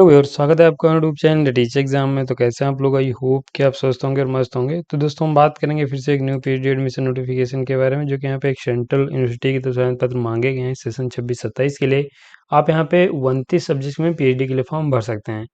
Hello viewers, स्वागत है आपका YouTube channel the teacher exam में। तो कैसे हैं आप लोग? आई होप कि आप स्वस्थ होंगे और मस्त होंगे। तो दोस्तों, हम बात करेंगे फिर से एक न्यू पीएचडी एडमिशन नोटिफिकेशन के बारे में, जो कि यहाँ पे एक सेंट्रल यूनिवर्सिटी की तरफ से पत्र मांगे गए हैं सेशन 26-27 के लिए। आप यहाँ पे 29 सब्जेक्ट में पीएचडी के लिए फॉर्म भर सकते हैं।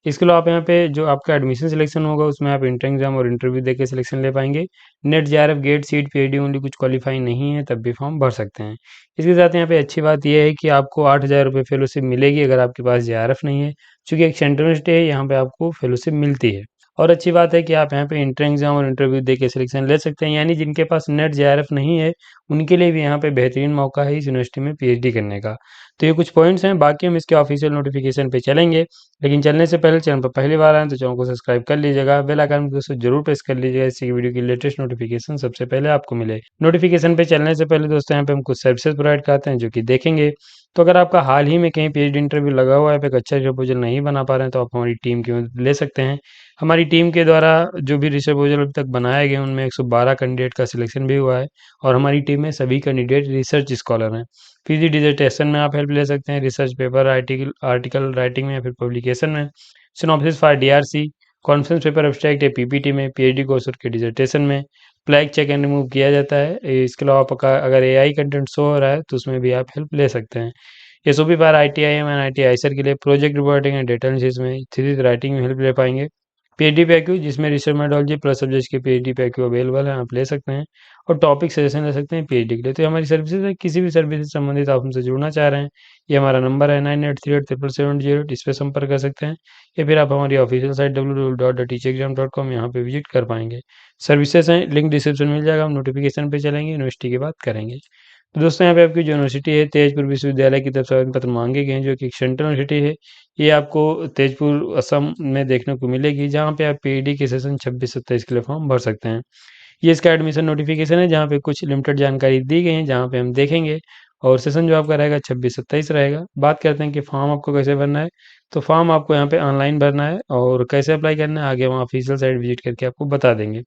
इसके अलावा आप यहाँ पे जो आपका एडमिशन सिलेक्शन होगा, उसमें आप इंटर एग्जाम और इंटरव्यू देकर सिलेक्शन ले पाएंगे। Net JRF GATE seat PhD only कुछ क्वालिफाई नहीं है, तब भी फॉर्म भर सकते हैं। इसके साथ यहाँ पे अच्छी बात यह है कि आपको 8,000 रुपये फेलोशिप मिलेगी अगर आपके पास जेआरएफ नहीं है। चूँकि एक सेंट्रल यूनिवर्सिटी है, यहाँ पे आपको फेलोशिप मिलती है। और अच्छी बात है कि आप यहाँ पे इंटर एग्जाम और इंटरव्यू दे के सिलेक्शन ले सकते हैं, यानी जिनके पास नेट जेआरएफ नहीं है, उनके लिए भी यहाँ पे बेहतरीन मौका है इस यूनिवर्सिटी में पीएचडी करने का। तो ये कुछ पॉइंट्स हैं, बाकी हम इसके ऑफिशियल नोटिफिकेशन पे चलेंगे। लेकिन चलने से पहले चैनल पर पहली बार आए तो चैनल को सब्सक्राइब कर लीजिएगा, बेल आइकन को दोस्तों जरूर प्रेस कर लीजिएगा, इसी वीडियो की लेटेस्ट नोटिफिकेशन सबसे पहले आपको मिले। नोटिफिकेशन पे चलने से पहले दोस्तों, यहाँ पे हम कुछ सर्विसेज प्रोवाइड करते हैं जो कि देखेंगे। तो अगर आपका हाल ही में कहीं पीएचडी इंटरव्यू लगा हुआ है, आप एक अच्छा प्रपोजल नहीं बना पा रहे हैं, तो आप हमारी टीम की मदद ले सकते हैं। हमारी टीम के द्वारा जो भी रिसर्च प्रपोजल अभी तक बनाए गए, उनमें 112 कैंडिडेट का सिलेक्शन भी हुआ है। और हमारी टीम में सभी कैंडिडेट रिसर्च स्कॉलर हैं। पीजी डिसर्टेशन में आप हेल्प ले सकते हैं, research paper article article writing में या फिर पब्लिकेशन में, synopsis for DRC, conference paper abstract या पीपीटी में, पीएचडी कोर्स के डिसर्टेशन में फ्लैग चेक एंड रिमूव किया जाता है। इसके अलावा आपका अगर एआई कंटेंट शो हो रहा है, तो उसमें भी आप हेल्प ले सकते हैं। एसओपी पर आईटीआईएम एंड आईटीआई सर के लिए project reporting and data analysis में थ्योरी राइटिंग में हेल्प ले पाएंगे। पीएचडी पैक्यू, जिसमें रिसर्च मेथोडोलॉजी प्लस सब्जेक्ट्स के पीएचडी पैक्यू अवेलेबल है, आप ले सकते हैं। और टॉपिक सजेशन ले सकते हैं पीएचडी के लिए। तो ये हमारी सर्विसेज है, किसी भी सर्विस से संबंधित आप हमसे जुड़ना चाह रहे हैं, ये हमारा नंबर है 9838777708, इस पर संपर्क कर सकते हैं। या फिर आप हमारी ऑफिशियल साइट www.theteachexam.com यहाँ पे विजिट कर पाएंगे। सर्विसेज हैं, लिंक डिस्क्रिप्शन मिल जाएगा। हम नोटिफिकेशन पे चलेंगे, यूनिवर्सिटी की बात करेंगे। तो दोस्तों, यहाँ पे आपकी जो यूनिवर्सिटी है, तेजपुर विश्वविद्यालय की तरफ से आवेदन पत्र मांगे गए हैं, जो कि एक सेंट्रल यूनिवर्सिटी है। ये आपको तेजपुर असम में देखने को मिलेगी, जहाँ पे आप पीएचडी के सेशन 26-27 के लिए फॉर्म भर सकते हैं। ये इसका एडमिशन नोटिफिकेशन है, जहाँ पे कुछ लिमिटेड जानकारी दी गई है, जहाँ पे हम देखेंगे। और सेशन जो आपका रहेगा 26-27 रहेगा। बात करते हैं कि फॉर्म आपको कैसे भरना है। तो फॉर्म आपको यहाँ पे ऑनलाइन भरना है, और कैसे अप्लाई करना है आगे हम ऑफिशियल साइट विजिट करके आपको बता देंगे।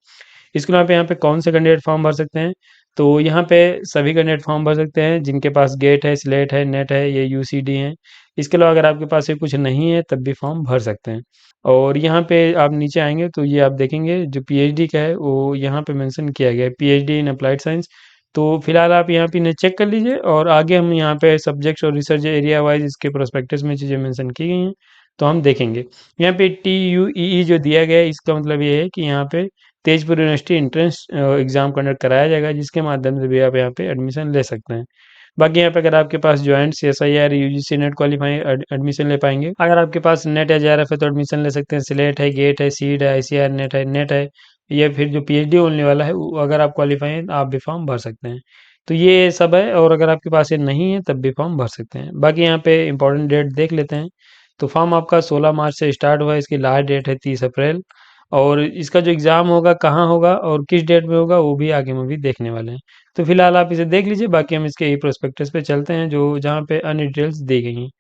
इसके अलावा यहाँ पे कौन से कैंडिडेट फॉर्म भर सकते हैं, तो यहाँ पे सभी कैंडिडेट फॉर्म भर सकते हैं जिनके पास गेट है, स्लेट है, नेट है, ये यूसीडी है। इसके अलावा अगर आपके पास ये कुछ नहीं है, तब भी फॉर्म भर सकते हैं। और यहाँ पे आप नीचे आएंगे तो ये आप देखेंगे जो पीएचडी का है, वो यहाँ पे मेंशन किया गया है, पीएचडी इन अप्लाइड साइंस। तो फिलहाल आप यहाँ पे इन्हें चेक कर लीजिए, और आगे हम यहाँ पे सब्जेक्ट्स और रिसर्च एरिया वाइज इसके प्रोस्पेक्टस में चीज़ें मेंशन की गई हैं, तो हम देखेंगे। यहाँ पे TUEE जो दिया गया है, इसका मतलब ये है कि यहाँ पे Tezpur university entrance exam conduct कराया जाएगा, जिसके माध्यम से भी आप यहाँ पे एडमिशन ले सकते हैं। बाकी यहाँ पे अगर आपके पास joint CSIR UGC NET qualify admission ले पाएंगे। अगर आपके पास नेट या जेआरएफ है तो एडमिशन ले सकते हैं। स्लेट है, गेट है, सीड है, आईसीआर नेट है, या फिर जो पीएचडी होने वाला है, अगर आप क्वालिफाई हैं तो आप भी फॉर्म भर सकते हैं। तो ये सब है, और अगर आपके पास ये नहीं है तब भी फॉर्म भर सकते हैं। बाकी यहाँ पे इंपॉर्टेंट डेट देख लेते हैं। तो फॉर्म आपका 16 मार्च से स्टार्ट हुआ है, इसकी लास्ट डेट है 30 अप्रैल। और इसका जो एग्ज़ाम होगा कहाँ होगा और किस डेट में होगा, वो भी आगे हम अभी देखने वाले हैं। तो फिलहाल आप इसे देख लीजिए, बाकी हम इसके ई प्रोस्पेक्टस पे चलते हैं, जो जहाँ पे अन्य डिटेल्स दी गई हैं।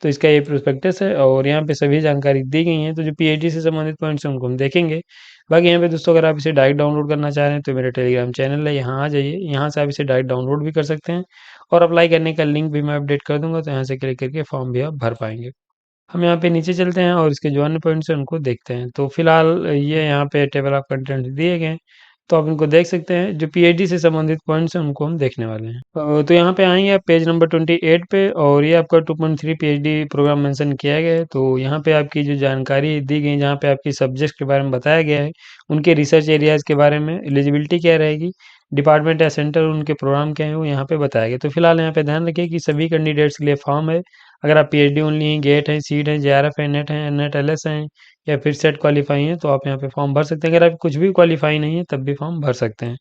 तो इसका ये प्रोस्पेक्टस है, और यहाँ पे सभी जानकारी दी गई हैं। तो जो पीएचडी से संबंधित पॉइंट्स हैं, उनको हम देखेंगे। बाकी यहाँ पे दोस्तों, अगर आप इसे डायरेक्ट डाउनलोड करना चाह रहे हैं, तो मेरा टेलीग्राम चैनल है, यहाँ आ जाइए। यहाँ से आप इसे डायरेक्ट डाउनलोड भी कर सकते हैं, और अप्लाई करने का लिंक भी मैं अपडेट कर दूंगा, तो यहाँ से क्लिक करके फॉर्म भी आप भर पाएंगे। हम यहाँ पे नीचे चलते हैं, और इसके जो अन्य पॉइंट्स हैं उनको देखते हैं। तो फिलहाल ये यहाँ पे टेबल ऑफ कंटेंट दिए गए हैं, तो आप इनको देख सकते हैं। जो पीएचडी से संबंधित पॉइंट्स हैं, उनको हम देखने वाले हैं। तो यहाँ पे आएंगे आप पेज नंबर 28 पे, और ये आपका 2.3 पीएचडी प्रोग्राम मेंशन किया गया है। तो यहाँ पे आपकी जो जानकारी दी गई, जहाँ पे आपकी सब्जेक्ट के बारे में बताया गया है, उनके रिसर्च एरियाज के बारे में, एलिजिबिलिटी क्या रहेगी, डिपार्टमेंट या सेंटर, उनके प्रोग्राम क्या है, वो यहाँ पे बताया गया। तो फिलहाल यहाँ पे ध्यान रखिए कि सभी कैंडिडेट्स के लिए फॉर्म है। अगर आप पीएचडी ओनली हैं, गेट है, सीट है, जेआरएफ है, नेट एलएस हैं, या फिर सेट क्वालिफाई हैं, तो आप यहाँ पे फॉर्म भर सकते हैं। अगर आप कुछ भी क्वालिफाई नहीं है, तब भी फॉर्म भर सकते हैं।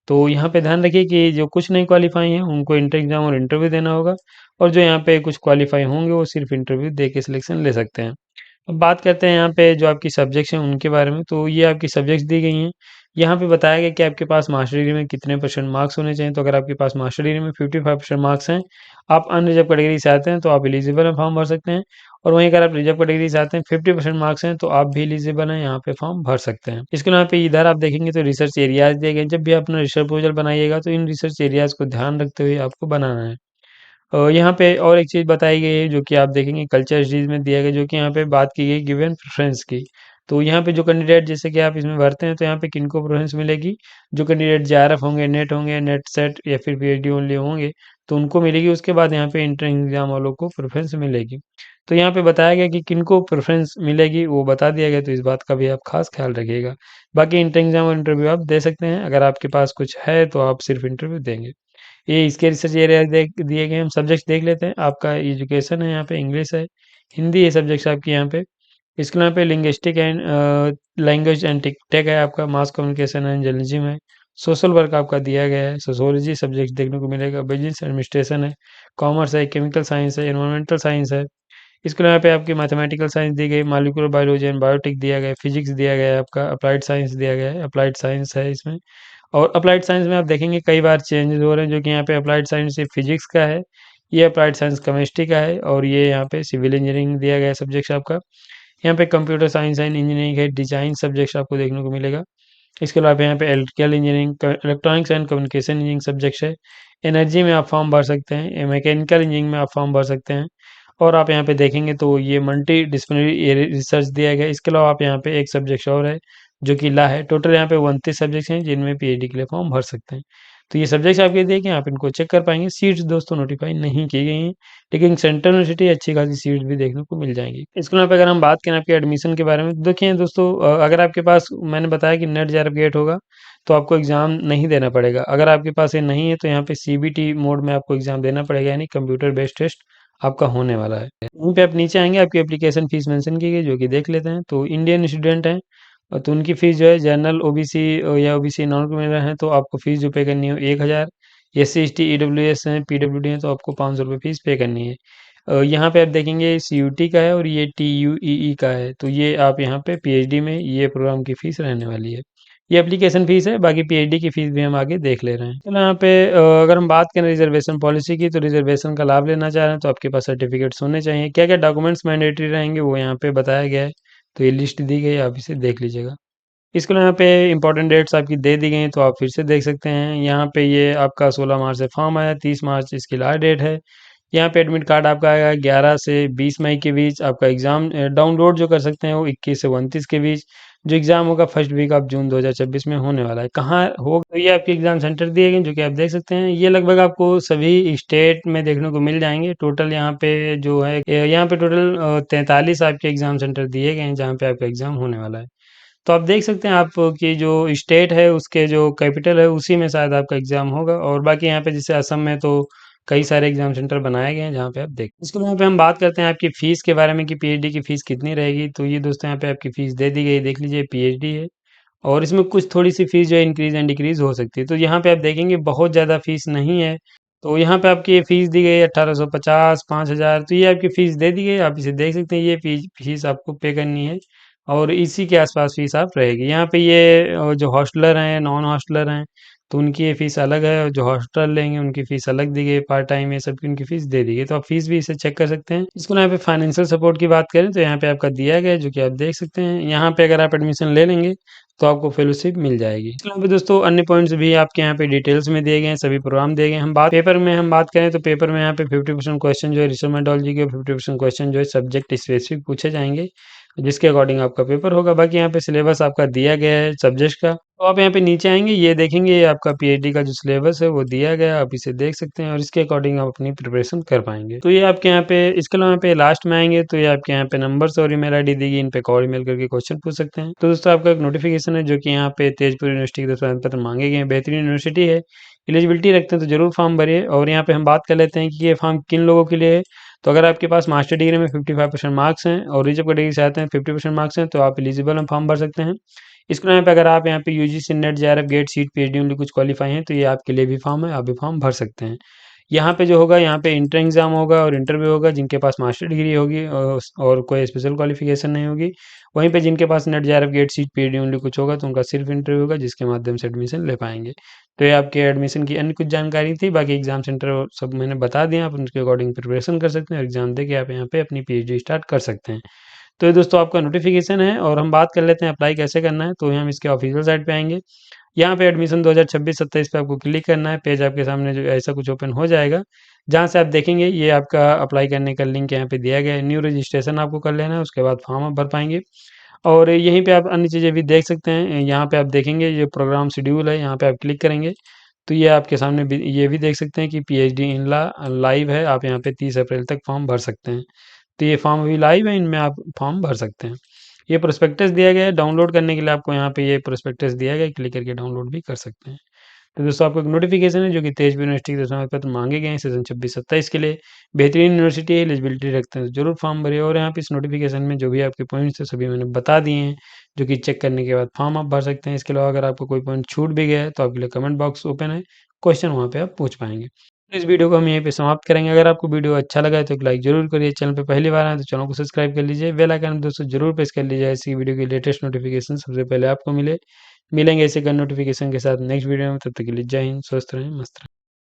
तो यहाँ पे ध्यान रखिए कि जो कुछ नहीं क्वालिफाई हैं, उनको इंटर एग्जाम और इंटरव्यू देना होगा। और जो यहाँ पे कुछ क्वालिफाई होंगे, वो सिर्फ इंटरव्यू दे के सिलेक्शन ले सकते हैं। अब बात करते हैं यहाँ पे जो आपकी सब्जेक्ट्स हैं उनके बारे में। तो ये आपकी सब्जेक्ट्स दी गई हैं। यहाँ पे बताया गया कि आपके पास मास्टर डिग्री में कितने परसेंट मार्क्स होने चाहिए। तो अगर आपके पास मास्टर डिग्री में 55% मार्क्स हैं, आप अनरिजर्व कैटेगरी से आते हैं, तो आप एलिजिबल हैं, फॉर्म भर सकते हैं। और वहीं अगर आप रिजर्व कैटेगरी से आते हैं, 50% मार्क्स हैं, तो आप भी एलिजिबल हैं, यहाँ पे फॉर्म भर सकते हैं। इसके अलावा पे इधर आप देखेंगे तो रिसर्च एरियाज दिए गए हैं। जब भी आप अपना रिसर्च प्रपोजल बनाइएगा, तो इन रिसर्च एरियाज को ध्यान रखते हुए आपको बनाना है। यहाँ पे और एक चीज़ बताई गई है जो कि आप देखेंगे कल्चर स्टडीज़ में दिया गया, जो कि यहाँ पे बात की गई गिवन प्रेफ़रेंस की। तो यहाँ पे जो कैंडिडेट जैसे कि आप इसमें भरते हैं तो यहाँ पे किनको प्रेफ़रेंस मिलेगी, जो कैंडिडेट जेआरएफ होंगे, नेट सेट या फिर पीएचडी ओनली होंगे, तो उनको मिलेगी। उसके बाद यहाँ पे एंट्रेंस एग्ज़ाम वालों को प्रेफ़रेंस मिलेगी। तो यहाँ पे बताया गया कि किनको प्रेफ़रेंस मिलेगी वो बता दिया गया, तो इस बात का भी आप ख़ास ख़्याल रखिएगा। बाकी एंट्रेंस एग्ज़ाम और इंटरव्यू आप दे सकते हैं, अगर आपके पास कुछ है तो आप सिर्फ़ इंटरव्यू देंगे। ये इसके रिसर्च एरिया देख दिए गए, हम सब्जेक्ट देख लेते हैं। आपका एजुकेशन है, यहाँ पे इंग्लिश है, हिंदी है सब्जेक्ट्स आपके यहाँ पे। इसके अलावा पे linguistic and language and tech है आपका, मास कम्युनिकेशन एंड जर्नलिज्म है, सोशल वर्क आपका दिया गया है, सोशियोलॉजी सब्जेक्ट देखने को मिलेगा, बिजनेस एडमिनिस्ट्रेशन है, कॉमर्स है, केमिकल साइंस है, एनवायरमेंटल साइंस है। इसके अलावा पे आपकी मैथमेटिकल साइंस दी गई, मॉलिक्यूलर बायोलॉजी एंड बायोटेक दिया गया है, फिजिक्स दिया गया है आपका, अप्लाइड साइंस दिया गया है, अप्लाइड साइंस है इसमें। और अप्लाइड साइंस में आप देखेंगे कई बार चेंजेस हो रहे हैं, जो कि यहाँ पे अप्लाइड साइंस सिर्फ फिजिक्स का है, ये अप्लाइड साइंस केमिस्ट्री का है, और ये यहाँ पे सिविल इंजीनियरिंग दिया गया है सब्जेक्ट आपका। यहाँ पे कंप्यूटर साइंस एंड इंजीनियरिंग है, डिजाइन सब्जेक्ट आपको देखने को मिलेगा। इसके अलावा यहाँ पे electrical engineering, electronics and communication engineering subjects है। एनर्जी में आप फॉर्म भर सकते हैं, मैकेनिकल इंजीनियरिंग में आप फॉर्म भर सकते हैं। और आप यहाँ पे देखेंगे तो ये मल्टी डिसिप्लिनरी रिसर्च दिया गया है। इसके अलावा आप यहाँ पे एक सब्जेक्ट और है जो कि ला है। टोटल यहाँ पे 29 सब्जेक्ट हैं जिनमें पीएचडी के लिए फॉर्म भर सकते हैं। तो ये सब्जेक्ट्स आपके दिए गए, आप इनको चेक कर पाएंगे। सीट्स दोस्तों नोटिफाई नहीं की गई हैं, लेकिन सेंट्रल यूनिवर्सिटी अच्छी खासी सीट्स भी देखने को मिल जाएंगी। इसके अलावा अगर हम बात करें आपके एडमिशन के बारे में, तो देखिए दोस्तों, अगर आपके पास मैंने बताया कि नेट जेआरएफ गेट होगा तो आपको एग्जाम नहीं देना पड़ेगा। अगर आपके पास ये नहीं है तो यहाँ पे सीबीटी मोड में आपको एग्जाम देना पड़ेगा, यानी कंप्यूटर बेस्ड टेस्ट आपका होने वाला है। वहीं पे आप नीचे आएंगे, आपकी एप्लीकेशन फीस मेंशन की गई, जो कि देख लेते हैं। तो इंडियन स्टूडेंट हैं तो उनकी फीस जो है, जनरल ओबीसी या ओबीसी नॉन क्रिमिनल है तो आपको फीस जो पे करनी है 1000। एससी एसटी ईडब्ल्यूएस हैं पीडब्ल्यूडी हैं तो आपको 500 रुपये फीस पे करनी है। यहाँ पे आप देखेंगे सीयूटी का है और ये टीयूईई का है, तो ये आप यहाँ पे पीएचडी में ये प्रोग्राम की फीस रहने वाली है। ये एप्लीकेशन फीस है, बाकी पीएचडी की फीस भी हम आगे देख ले रहे हैं। चलो यहाँ पे अगर हम बात करें रिजर्वेशन पॉलिसी की, तो रिजर्वेशन का लाभ लेना चाह रहे हैं तो आपके पास सर्टिफिकेट्स होने चाहिए। क्या क्या डॉक्यूमेंट्स मैंडेटरी रहेंगे वो यहाँ पे बताया गया है, तो ये लिस्ट दी गई है, आप इसे देख लीजिएगा। इसके अलावा यहाँ पे इंपॉर्टेंट डेट्स आपकी दे दी गई हैं तो आप फिर से देख सकते हैं। यहाँ पे ये आपका 16 मार्च से फॉर्म आया, 30 मार्च इसकी लास्ट डेट है। यहाँ पे एडमिट कार्ड आपका आएगा 11 से 20 मई के बीच। आपका एग्ज़ाम डाउनलोड जो कर सकते हैं वो 21 से 29 के बीच। जो एग्ज़ाम होगा फर्स्ट वीक ऑफ जून 2026 में होने वाला है। कहाँ होगा, तो ये आपके एग्ज़ाम सेंटर दिए गए जो कि आप देख सकते हैं। ये लगभग आपको सभी स्टेट में देखने को मिल जाएंगे। टोटल यहाँ पे जो है, यहाँ पे टोटल 43 आपके एग्ज़ाम सेंटर दिए गए हैं जहाँ पे आपका एग्ज़ाम होने वाला है। तो आप देख सकते हैं आप कि जो स्टेट है उसके जो कैपिटल है उसी में शायद आपका एग्जाम होगा। और बाकी यहाँ पे जैसे असम में तो कई सारे एग्जाम सेंटर बनाए गए हैं जहाँ पे आप देख। इसके यहाँ पे हम बात करते हैं आपकी फीस के बारे में कि पीएचडी की फीस कितनी रहेगी। तो ये दोस्तों यहाँ पे आपकी फीस दे दी गई, देख लीजिए पीएचडी है, और इसमें कुछ थोड़ी सी फीस जो है इंक्रीज एंड डिक्रीज हो सकती है। तो यहाँ पे आप देखेंगे बहुत ज़्यादा फीस नहीं है। तो यहाँ पे आपकी ये फीस दी गई है 1850, 5000। तो ये आपकी फीस दे दी गई है, आप इसे देख सकते हैं। ये फीस आपको पे करनी है और इसी के आसपास फीस आप रहेगी। यहाँ पे ये जो हॉस्टलर हैं, नॉन हॉस्टलर हैं, तो उनकी ये फीस अलग है, और जो हॉस्टल लेंगे उनकी फीस अलग दी गई। पार्ट टाइम ये सबकी उनकी फीस दे दी गई, तो आप फीस भी इसे चेक कर सकते हैं। इसको यहाँ पे फाइनेंशियल सपोर्ट की बात करें तो यहाँ पे आपका दिया गया है जो कि आप देख सकते हैं। यहाँ पे अगर आप एडमिशन ले लेंगे तो आपको फेलोशिप मिल जाएगी। इसके अलावा दोस्तों अन्य पॉइंट्स भी आपके यहाँ पे डिटेल्स में दिए गए हैं, सभी प्रोग्राम दिए गए हैं। हम बात करें तो पेपर में यहाँ पे 50% क्वेश्चन जो है रिसर्च मेथोडोलॉजी के, 50% क्वेश्चन जो है सब्जेक्ट स्पेसिफिक पूछे जाएंगे, जिसके अकॉर्डिंग आपका पेपर होगा। बाकी यहाँ पे सिलेबस आपका दिया गया है सब्जेक्ट का। तो आप यहाँ पे नीचे आएंगे, ये देखेंगे ये आपका पीएचडी का जो सिलेबस है वो दिया गया है, आप इसे देख सकते हैं और इसके अकॉर्डिंग आप अपनी प्रिपरेशन कर पाएंगे। तो ये आपके यहाँ पे, इसके अलावा यहाँ पे लास्ट में आएंगे तो ये आपके यहाँ पे नंबर्स और ईमेल आईडी दी गई, इन पे कॉल ईमेल करके क्वेश्चन पूछ सकते हैं। तो दोस्तों आपका एक नोटिफिकेशन है जो कि यहाँ पे तेजपुर यूनिवर्सिटी के प्रमाण पत्र मांगे गए हैं। बेहतरीन यूनिवर्सिटी है, एलिजिबिलिटी रखते हैं तो जरूर फॉर्म भरिए। और यहाँ पे हम बात कर लेते हैं कि ये फॉर्म किन लोगों के लिए है। तो अगर आपके पास मास्टर डिग्री में 55% मार्क्स हैं और रिजर्व कैटेगरी से आते हैं 50% मार्क्स हैं तो आप एलिजिबल में फॉर्म भर सकते हैं। इसके यहाँ पे अगर आप यहाँ पे UGC net JRF GATE seat PhD only कुछ क्वालिफाई हैं तो ये आपके लिए भी फॉर्म है, आप भी फॉर्म भर सकते हैं। यहाँ पे जो होगा, यहाँ पे इंटर एग्जाम होगा और इंटरव्यू होगा जिनके पास मास्टर डिग्री होगी और कोई स्पेशल क्वालिफिकेशन नहीं होगी। वहीं पे जिनके पास NET JRF GATE seat PhD only कुछ होगा तो उनका सिर्फ इंटरव्यू होगा जिसके माध्यम से एडमिशन ले पाएंगे। तो ये आपके एडमिशन की अन्य कुछ जानकारी थी। बाकी एग्जाम सेंटर सब मैंने बता दिया, आप उनके अकॉर्डिंग प्रिपरेशन कर सकते हैं और एग्जाम दे के आप यहाँ पे अपनी पीएचडी स्टार्ट कर सकते हैं। तो ये दोस्तों आपका नोटिफिकेशन है। और हम बात कर लेते हैं अप्लाई कैसे करना है। तो हम इसके ऑफिशियल साइट पे आएंगे, यहाँ पे एडमिशन 2026-27 पे आपको क्लिक करना है। पेज आपके सामने जो ऐसा कुछ ओपन हो जाएगा, जहाँ से आप देखेंगे ये आपका अप्लाई करने का लिंक यहाँ पे दिया गया है। न्यू रजिस्ट्रेशन आपको कर लेना है, उसके बाद फॉर्म आप भर पाएँगे। और यहीं पे आप अन्य चीज़ें भी देख सकते हैं। यहाँ पे आप देखेंगे ये प्रोग्राम शेड्यूल है, यहाँ पे आप क्लिक करेंगे तो ये आपके सामने भी ये भी देख सकते हैं कि पीएचडी इन लॉ लाइव है। आप यहाँ पे 30 अप्रैल तक फॉर्म भर सकते हैं। तो ये फॉर्म अभी लाइव है, इनमें आप फॉर्म भर सकते हैं। ये प्रोस्पेक्टस दिया गया है, डाउनलोड करने के लिए आपको यहाँ पे ये प्रोस्पेक्टस दिया गया है, क्लिक करके डाउनलोड भी कर सकते हैं। तो दोस्तों आपको एक नोटिफिकेशन है जो कि तेजपुर यूनिवर्सिटी के दशनांत पत्र मांगे गए हैं सेशन 26-27 के लिए। बेहतरीन यूनिवर्सिटी है, एलिजिबिलिटी रखते हैं तो जरूर फॉर्म भरिए। और यहाँ पे इस नोटिफिकेशन में जो भी आपके पॉइंट्स है सभी मैंने बता दिए हैं, जो कि चेक करने के बाद फॉर्म आप भर सकते हैं। इसके अलावा अगर आपको कोई पॉइंट छूट भी गया है तो आपके लिए कमेंट बॉक्स ओपन है, क्वेश्चन वहाँ पे आप पूछ पाएंगे। तो इस वीडियो को हम यहीं पे समाप्त करेंगे। अगर आपको वीडियो अच्छा लगा है तो एक लाइक जरूर करिए। चैनल पे पहली बार आए तो चैनल को सब्सक्राइब कर लीजिए। बेल आइकन दोस्तों जरूर प्रेस कर लीजिए, ऐसी वीडियो की लेटेस्ट नोटिफिकेशन सबसे पहले आपको मिलेंगे ऐसे गन नोटिफिकेशन के साथ नेक्स्ट वीडियो में। तब तक के लिए जय हिंद, स्वस्थ रहें, मस्त रहें।